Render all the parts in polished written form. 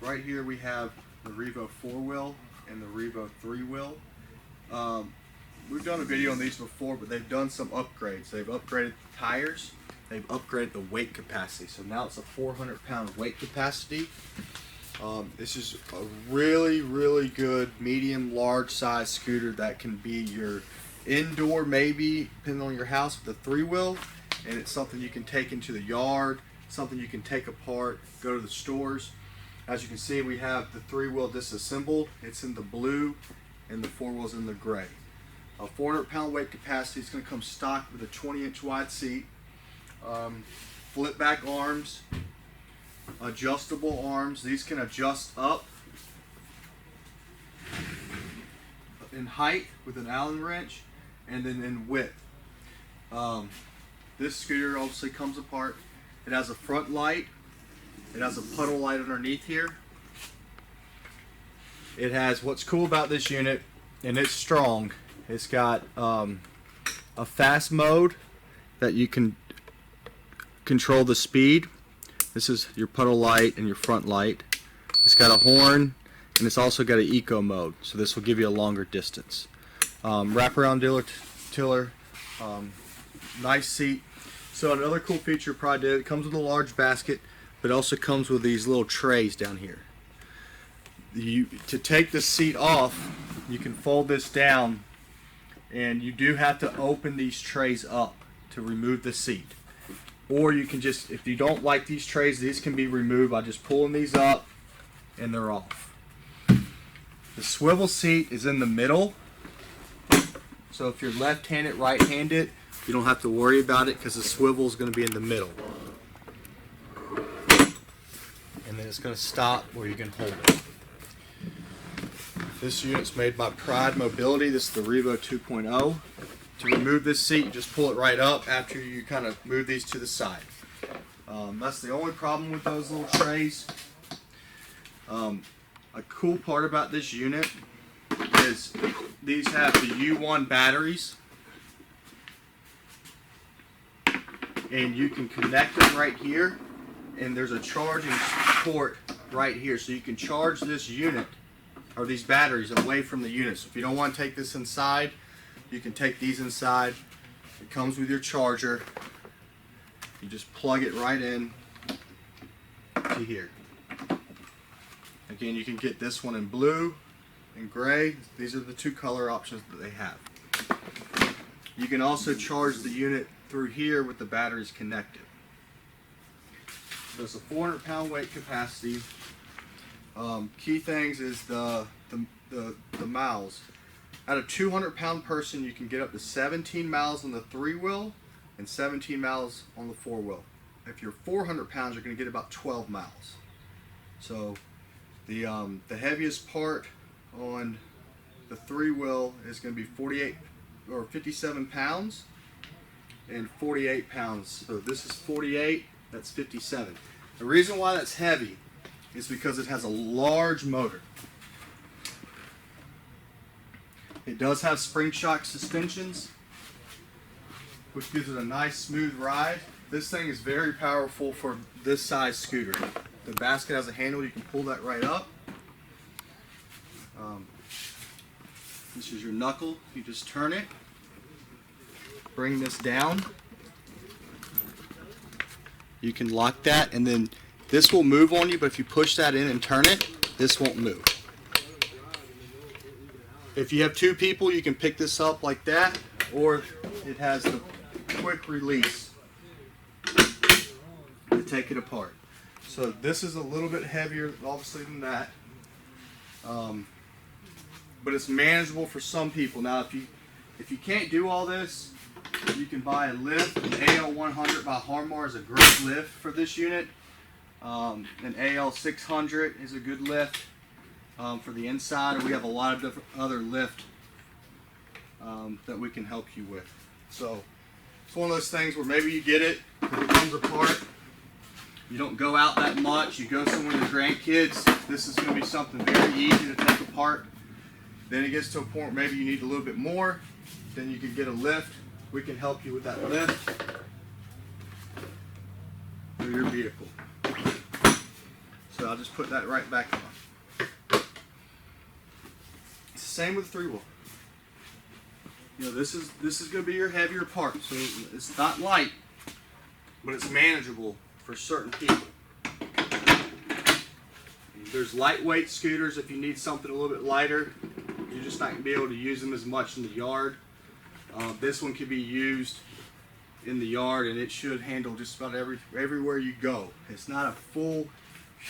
right here we have the Revo 4-wheel and the Revo 3-wheel. We've done a video on these before, but they've done some upgrades. They've upgraded the tires, they've upgraded the weight capacity. So now it's a 400-pound weight capacity. This is a really, really good medium, large size scooter that can be your indoor, maybe, depending on your house, with the 3-wheel. And it's something you can take into the yard, something you can take apart, go to the stores. As you can see, we have the 3-wheel disassembled. It's in the blue and the 4-wheel's in the gray. A 400-pound weight capacity. It's going to come stock with a 20-inch wide seat, flip back arms, adjustable arms. These can adjust up in height with an Allen wrench and then in width. This scooter obviously comes apart. It has a front light. It has a puddle light underneath here. It has, what's cool about this unit, and it's strong, it's got a fast mode that you can control the speed. This is your puddle light and your front light. It's got a horn, and it's also got an eco mode, so this will give you a longer distance. Wraparound tiller, nice seat. So another cool feature probably did, it comes with a large basket, but it also comes with these little trays down here. To take the seat off, you can fold this down, and you do have to open these trays up to remove the seat. Or you can just, if you don't like these trays, these can be removed by just pulling these up and they're off. The swivel seat is in the middle, so if you're left-handed, right-handed, you don't have to worry about it because the swivel is going to be in the middle. And then it's going to stop where you can hold it. This unit's made by Pride Mobility. This is the Revo 2.0. To remove this seat, you just pull it right up after you kind of move these to the side. That's the only problem with those little trays. A cool part about this unit is these have the U1 batteries, and you can connect them right here, and there's a charging port right here, so you can charge this unit or these batteries away from the unit. So if you don't want to take this inside, you can take these inside. It comes with your charger. You just plug it right in to here. Again, you can get this one in blue and gray. These are the two color options that they have. You can also charge the unit through here with the batteries connected. So it's a 400-pound weight capacity. Key things is the miles. At a 200-pound person, you can get up to 17 miles on the 3-wheel and 17 miles on the 4-wheel. If you're 400 pounds, you're going to get about 12 miles. So the heaviest part on the 3-wheel is going to be 48 or 57 pounds and 48 pounds. So this is 48, that's 57. The reason why that's heavy is because it has a large motor. It does have spring shock suspensions, which gives it a nice smooth ride. This thing is very powerful for this size scooter. The basket has a handle, you can pull that right up. This is your knuckle, you just turn it, bring this down. You can lock that, and then this will move on you, but if you push that in and turn it, this won't move. If you have two people, you can pick this up like that, or it has the quick release to take it apart. So this is a little bit heavier, obviously, than that, but it's manageable for some people. Now, if you can't do all this, you can buy a lift. An AL100 by Harmar is a great lift for this unit. An AL600 is a good lift for the inside. We have a lot of different other lift that we can help you with. So it's one of those things where maybe you get it, it comes apart, you don't go out that much, you go somewhere with your grandkids, this is going to be something very easy to take apart. Then it gets to a point where maybe you need a little bit more, then you can get a lift. We can help you with that lift for your vehicle. So So I'll just put that right back on. It's the same with the 3-wheel. You know, this is going to be your heavier part, so it's not light, but it's manageable for certain people. There's lightweight scooters if you need something a little bit lighter. You're just not going to be able to use them as much in the yard. This one can be used in the yard, and it should handle just about everywhere you go. It's not a full,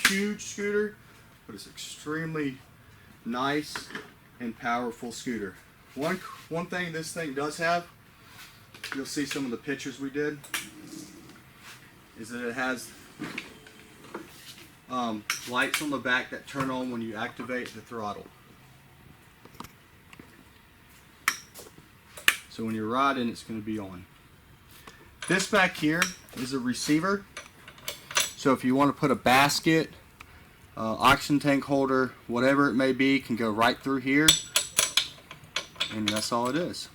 huge scooter, but it's extremely nice and powerful scooter. One thing this thing does have, you'll see some of the pictures we did, is that it has lights on the back that turn on when you activate the throttle. So when you're riding, it's going to be on. This back here is a receiver. So if you want to put a basket, oxygen tank holder, whatever it may be, can go right through here. And that's all it is.